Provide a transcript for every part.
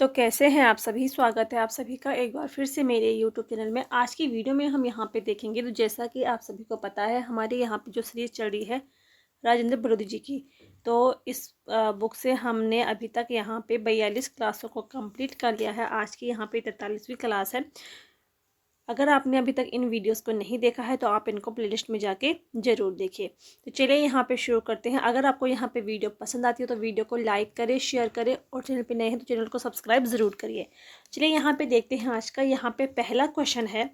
तो कैसे हैं आप सभी। स्वागत है आप सभी का एक बार फिर से मेरे यूट्यूब चैनल में। आज की वीडियो में हम यहाँ पे देखेंगे, तो जैसा कि आप सभी को पता है हमारे यहाँ पे जो सीरीज चल रही है राजेंद्र बड़ोदी जी की, तो इस बुक से हमने अभी तक यहाँ पे 42 क्लासों को कंप्लीट कर लिया है। आज की यहाँ पे 43वीं क्लास है। अगर आपने अभी तक इन वीडियोस को नहीं देखा है तो आप इनको प्लेलिस्ट में जाके ज़रूर देखिए। तो चलिए यहाँ पे शुरू करते हैं। अगर आपको यहाँ पे वीडियो पसंद आती है तो वीडियो को लाइक करें, शेयर करें और चैनल पे नए हैं तो चैनल को सब्सक्राइब ज़रूर करिए। चलिए यहाँ पे देखते हैं आज का। यहाँ पे पहला क्वेश्चन है,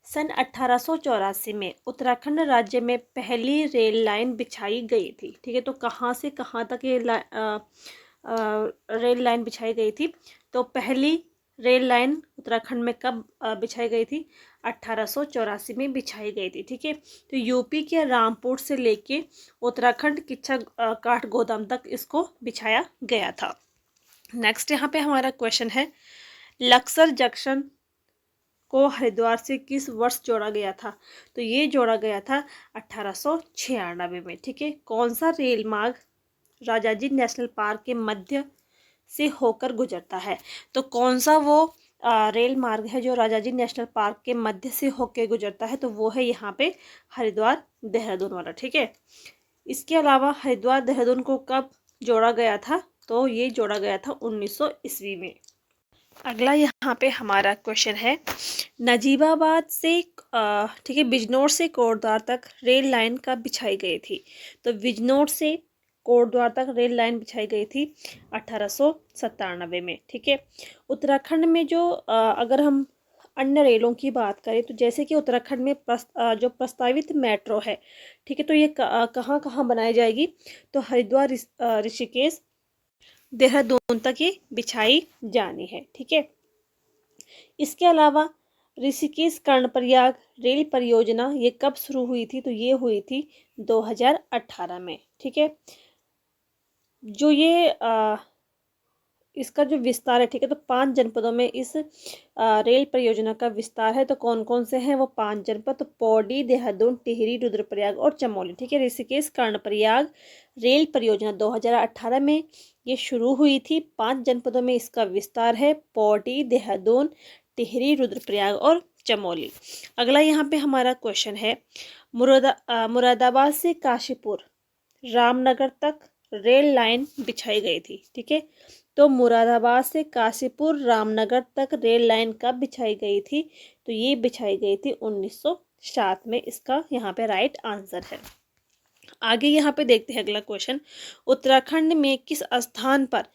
सन 1884 में उत्तराखंड राज्य में पहली रेल लाइन बिछाई गई थी। ठीक है, तो कहाँ से कहाँ तक ये रेल लाइन बिछाई गई थी? तो पहली रेल लाइन उत्तराखंड में कब बिछाई गई थी? 1884 में बिछाई गई थी। ठीक है, तो यूपी के रामपुर से लेके उत्तराखंड किच्छा काठ गोदाम तक इसको बिछाया गया था। नेक्स्ट यहाँ पे हमारा क्वेश्चन है, लक्सर जंक्शन को हरिद्वार से किस वर्ष जोड़ा गया था? तो ये जोड़ा गया था 1896 में। ठीक है, कौन सा रेल मार्ग राजाजी नेशनल पार्क के मध्य से होकर गुजरता है? तो कौन सा वो रेल मार्ग है जो राजाजी नेशनल पार्क के मध्य से होकर गुजरता है? तो वो है यहाँ पे हरिद्वार देहरादून वाला। ठीक है, इसके अलावा हरिद्वार देहरादून को कब जोड़ा गया था? तो ये जोड़ा गया था 1900 ईस्वी में। अगला यहाँ पे हमारा क्वेश्चन है, नजीबाबाद से ठीक है बिजनौर से कोटद्वार तक रेल लाइन कब बिछाई गई थी? तो बिजनौर से कोटद्वार तक रेल लाइन बिछाई गई थी 1897 में। ठीक है, उत्तराखंड में जो अगर हम अन्य रेलों की बात करें तो जैसे कि उत्तराखंड में जो प्रस्तावित मेट्रो है, ठीक है, तो ये कहाँ कहाँ बनाई जाएगी? तो हरिद्वार ऋषिकेश देहरादून तक ये बिछाई जानी है। ठीक है, इसके अलावा ऋषिकेश कर्णप्रयाग रेल परियोजना ये कब शुरू हुई थी? तो ये हुई थी 2018 में। ठीक है, जो ये इसका जो विस्तार है, ठीक है, तो 5 जनपदों में इस रेल परियोजना का विस्तार है। तो कौन कौन से हैं वो 5 जनपद? तो पौड़ी, देहरादून, टिहरी, रुद्रप्रयाग और चमोली। ठीक है, ऋषिकेश कर्णप्रयाग रेल परियोजना 2018 में ये शुरू हुई थी। 5 जनपदों में इसका विस्तार है, पौड़ी, देहरादून, टिहरी, रुद्रप्रयाग और चमोली। अगला यहाँ पे हमारा क्वेश्चन है, मुरादाबाद से काशीपुर रामनगर तक रेल लाइन बिछाई गई थी। ठीक है, तो मुरादाबाद से काशीपुर रामनगर तक रेल लाइन कब बिछाई गई थी? तो ये बिछाई गई थी 1907 में। इसका यहाँ पे राइट आंसर है। आगे यहाँ पे देखते हैं अगला क्वेश्चन, उत्तराखंड में किस स्थान पर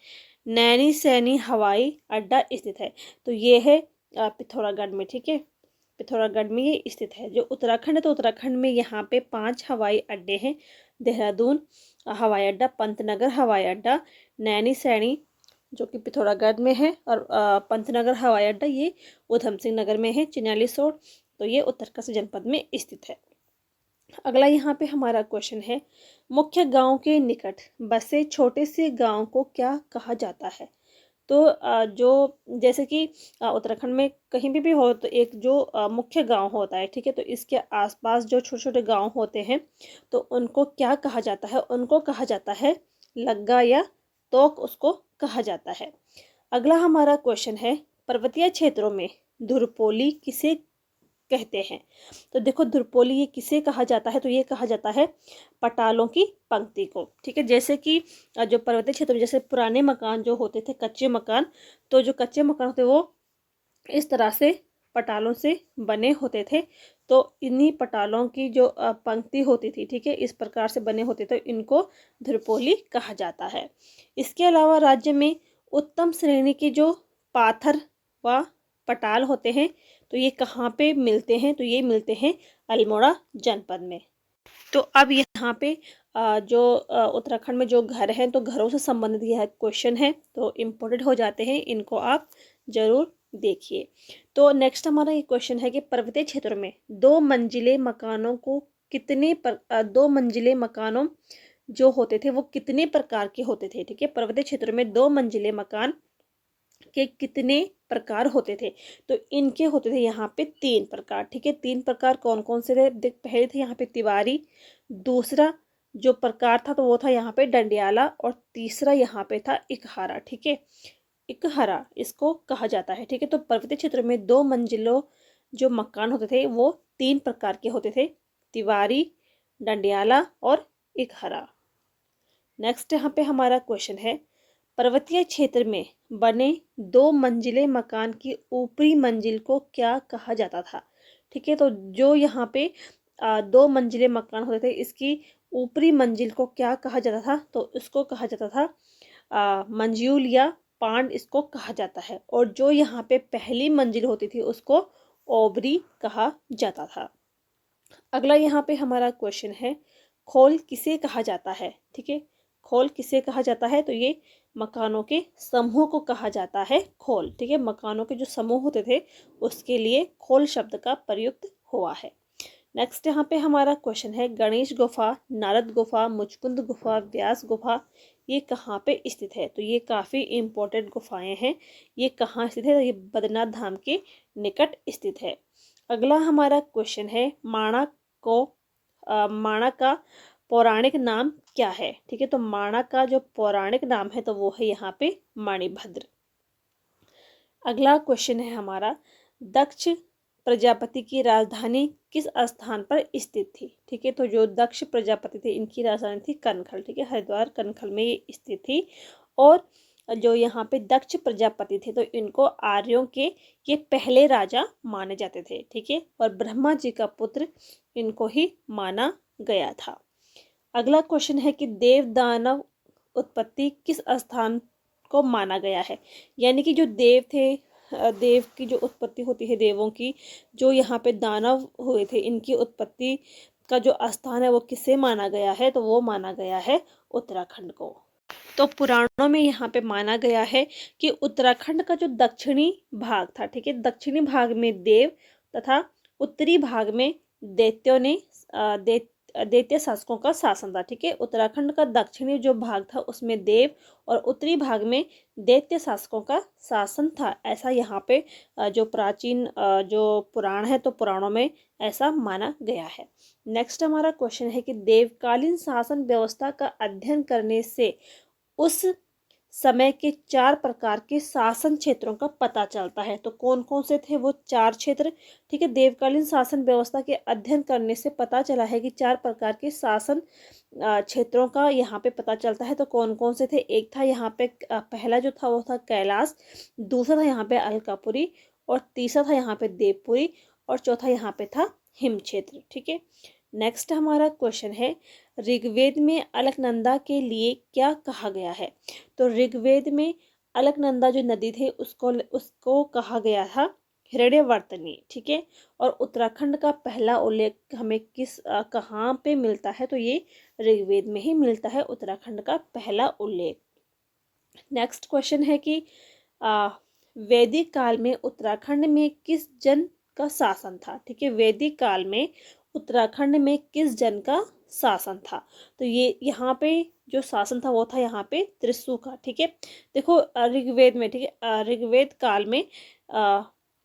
नैनी सैनी हवाई अड्डा स्थित है? तो ये है पिथौरागढ़ में। ठीक है, पिथौरागढ़ में ये स्थित है। जो उत्तराखंड है तो उत्तराखंड में यहाँ पे 5 हवाई अड्डे हैं। देहरादून हवाई अड्डा, पंतनगर हवाई अड्डा, नैनी सैनी जो कि पिथौरागढ़ में है, और पंतनगर हवाई अड्डा ये ऊधम सिंह नगर में है। चिन्यालीसोड़ तो ये उत्तरकाशी जनपद में स्थित है। अगला यहाँ पे हमारा क्वेश्चन है, मुख्य गांव के निकट बसे छोटे से गांव को क्या कहा जाता है? तो जो जैसे कि उत्तराखंड में कहीं भी हो तो एक जो मुख्य गांव होता है, ठीक है, तो इसके आसपास जो छोटे छोटे गांव होते हैं तो उनको क्या कहा जाता है? उनको कहा जाता है लग्गा या तोक, उसको कहा जाता है। अगला हमारा क्वेश्चन है, पर्वतीय क्षेत्रों में धुरपोली किसे कहते हैं? तो देखो धुरपोली ये किसे कहा जाता है? तो ये कहा जाता है पटालों की पंक्ति को। ठीक है, जैसे कि जो पर्वतीय क्षेत्र में जैसे पुराने मकान जो होते थे, कच्चे मकान, तो जो कच्चे मकान होते वो इस तरह से पटालों से बने होते थे। तो इन्हीं पटालों की जो पंक्ति होती थी, ठीक है, इस प्रकार से बने होते थे, इनको धुरपोली कहा जाता है। इसके अलावा राज्य में उत्तम श्रेणी के जो पाथर व पटाल होते हैं तो ये कहाँ पे मिलते हैं? तो ये मिलते हैं अल्मोड़ा जनपद में। तो अब यहाँ पे जो उत्तराखंड में जो घर हैं तो घरों से संबंधित यह क्वेश्चन है, तो इम्पोर्टेंट हो जाते हैं, इनको आप जरूर देखिए। तो नेक्स्ट हमारा ये क्वेश्चन है कि पर्वतीय क्षेत्रों में 2 मंजिले मकानों को कितने 2 मंजिले मकानों जो होते थे वो कितने प्रकार के होते थे? ठीक है, पर्वतीय क्षेत्रों में 2 मंजिले मकान के कितने प्रकार होते थे? तो इनके होते थे यहाँ पे 3 प्रकार। ठीक है, 3 प्रकार कौन कौन से थे? पहले थे यहाँ पे तिवारी, दूसरा जो प्रकार था तो वो था यहाँ पे डंडियाला, और तीसरा यहाँ पे था इकहारा। ठीक है, इकहरा इसको कहा जाता है। ठीक है, तो पर्वतीय क्षेत्रों में 2 मंजिलों जो मकान होते थे वो 3 प्रकार के होते थे, तिवारी, डंडियाला और इकहरा। नेक्स्ट यहाँ पे हमारा क्वेश्चन है, पर्वतीय क्षेत्र में बने 2 मंजिले मकान की ऊपरी मंजिल को क्या कहा जाता था। ठीक है, तो जो यहाँ पे 2 मंजिले मकान होते थे, इसकी ऊपरी मंजिल को क्या कहा जाता था, तो इसको कहा जाता था मंजिल या पांड इसको कहा जाता है। और जो यहाँ पे पहली मंजिल होती थी उसको ओबरी कहा जाता था। अगला यहाँ पे हमारा क्वेश्चन है, खोल किसे कहा जाता है। ठीक है, खोल किसे कहा जाता है, तो ये मकानों के समूह को कहा जाता है खोल। ठीक है, मकानों के जो समूह होते थे उसके लिए खोल शब्द का प्रयुक्त हुआ है। नेक्स्ट यहाँ पे हमारा क्वेश्चन है, गणेश गुफा, नारद गुफा, मुचकुंद गुफा, व्यास गुफा ये कहाँ पे स्थित है। तो ये काफ़ी इम्पोर्टेंट गुफाएं हैं। ये कहाँ स्थित है, तो ये बद्रीनाथ धाम के निकट स्थित है। अगला हमारा क्वेश्चन है, माणा का पौराणिक नाम क्या है। ठीक है, तो माणा का जो पौराणिक नाम है तो वो है यहाँ पे मणिभद्र। अगला क्वेश्चन है हमारा, दक्ष प्रजापति की राजधानी किस स्थान पर स्थित थी। ठीक है, तो जो दक्ष प्रजापति थे इनकी राजधानी थी कनखल। ठीक है, हरिद्वार कनखल में ये स्थित थी। और जो यहाँ पे दक्ष प्रजापति थे तो इनको आर्यों के ये पहले राजा माने जाते थे। ठीक है, और ब्रह्मा जी का पुत्र इनको ही माना गया था। अगला क्वेश्चन है कि देव दानव उत्पत्ति किस स्थान को माना गया है। यानी कि जो देव थे, देव की जो उत्पत्ति होती है देवों की, जो यहाँ पे दानव हुए थे इनकी उत्पत्ति का जो स्थान है वो किसे माना गया है, तो वो माना गया है उत्तराखंड को। तो पुराणों में यहाँ पे माना गया है कि उत्तराखंड का जो दक्षिणी भाग था, ठीक है, दक्षिणी भाग में देव तथा उत्तरी भाग में दैत्यों ने दैत्य शासकों का शासन था। ठीक है, उत्तराखंड का दक्षिणी जो भाग था उसमें देव और उत्तरी भाग में दैत्य शासकों का शासन था। ऐसा यहाँ पे जो प्राचीन जो पुराण है तो पुराणों में ऐसा माना गया है। नेक्स्ट हमारा क्वेश्चन है कि देवकालीन शासन व्यवस्था का अध्ययन करने से उस समय के 4 प्रकार के शासन क्षेत्रों का पता चलता है। तो कौन कौन से थे वो 4 क्षेत्र। ठीक है, देवकालीन शासन व्यवस्था के अध्ययन करने से पता चला है कि 4 प्रकार के शासन क्षेत्रों का यहाँ पे पता चलता है। तो कौन कौन से थे, एक था यहाँ पे पहला जो था वो था कैलाश, दूसरा था यहाँ पे अलकापुरी, और तीसरा था यहाँ पे देवपुरी, और चौथा यहाँ पे था हिम क्षेत्र। ठीक है, नेक्स्ट हमारा क्वेश्चन है, ऋग्वेद में अलकनंदा के लिए क्या कहा गया है। तो ऋग्वेद में अलकनंदा जो नदी थे उसको कहा गया था हिरण्यवर्तनी। ठीक है, और उत्तराखंड का पहला उल्लेख हमें कहाँ पे मिलता है, तो ये ऋग्वेद में ही मिलता है उत्तराखंड का पहला उल्लेख। नेक्स्ट क्वेश्चन है कि वैदिक काल में उत्तराखंड में किस जन का शासन था। ठीक है, वैदिक काल में उत्तराखंड में किस जन का शासन था, तो ये यहाँ पे जो शासन था वो था यहाँ पे त्रिशु का। ठीक है, देखो ऋग्वेद में, ठीक है, ऋग्वेद काल में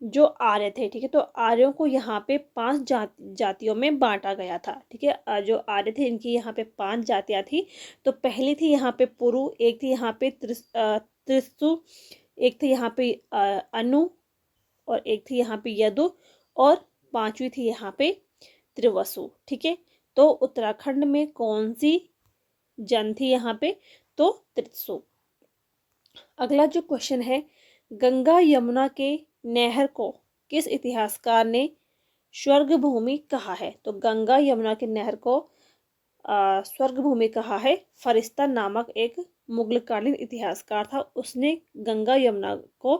जो आर्य थे, ठीक है, तो आर्यों को यहाँ पे 5 जातियों में बांटा गया था। ठीक है, जो आर्य थे इनकी यहाँ पे 5 जातियाँ थी। तो पहली थी यहाँ पे पुरु, एक थी यहाँ पे त्रिशु, एक थी यहाँ पे अनु, और एक थी यहाँ पे यदु, और 5वीं थी यहाँ पे त्रिवसु। ठीक है, तो उत्तराखंड में कौन सी जन थी यहाँ पे, तो त्रिशु। अगला जो क्वेश्चन है, गंगा यमुना के नहर को किस इतिहासकार ने स्वर्ग भूमि कहा है। तो गंगा यमुना के नहर को स्वर्ग भूमि कहा है फरिश्ता नामक एक मुगलकालीन इतिहासकार था, उसने गंगा यमुना को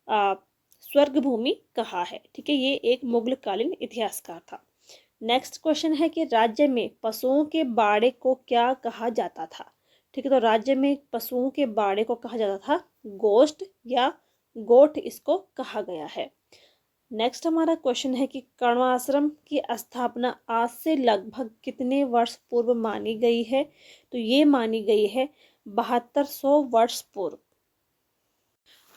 स्वर्ग भूमि कहा है। ठीक है, ये एक मुगलकालीन इतिहासकार था। नेक्स्ट क्वेश्चन है कि राज्य में पशुओं के बाड़े को क्या कहा जाता था। ठीक है, तो राज्य में पशुओं के बाड़े को कहा जाता था गोष्ठ या गोठ इसको कहा गया है। नेक्स्ट हमारा क्वेश्चन है कि कर्णाश्रम की स्थापना आज से लगभग कितने वर्ष पूर्व मानी गई है। तो ये मानी गई है 7200 वर्ष पूर्व।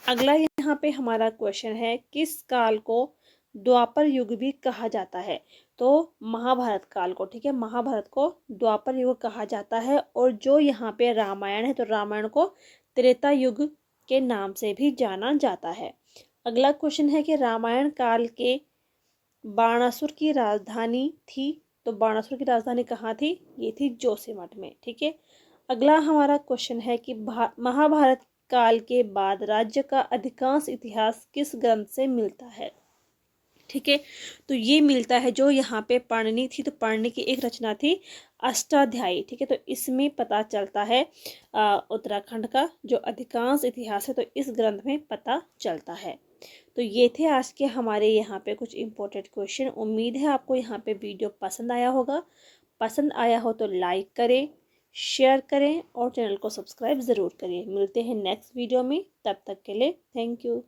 अगला यहाँ पे हमारा क्वेश्चन है, किस काल को द्वापर युग भी कहा जाता है। तो महाभारत काल को। ठीक है, महाभारत को द्वापर युग कहा जाता है, और जो यहाँ पे रामायण है तो रामायण को त्रेता युग के नाम से भी जाना जाता है। अगला क्वेश्चन है कि रामायण काल के बाणासुर की राजधानी थी, तो बाणासुर की राजधानी कहाँ थी? ये थी जोशीमठ में। ठीक है। अगला हमारा क्वेश्चन है कि महाभारत काल के बाद राज्य का अधिकांश इतिहास किस ग्रंथ से मिलता है? ठीक है, तो ये मिलता है जो यहाँ पे पाणिनि थी, तो पाणिनि की एक रचना थी अष्टाध्यायी। ठीक है, तो इसमें पता चलता है उत्तराखंड का जो अधिकांश इतिहास है, तो इस ग्रंथ में पता चलता है। तो ये थे आज के हमारे यहाँ पे कुछ इम्पोर्टेंट क्वेश्चन। उम्मीद है आपको यहाँ पे वीडियो पसंद आया होगा। पसंद आया हो तो लाइक करें, शेयर करें और चैनल को सब्सक्राइब ज़रूर करें। मिलते हैं नेक्स्ट वीडियो में, तब तक के लिए थैंक यू।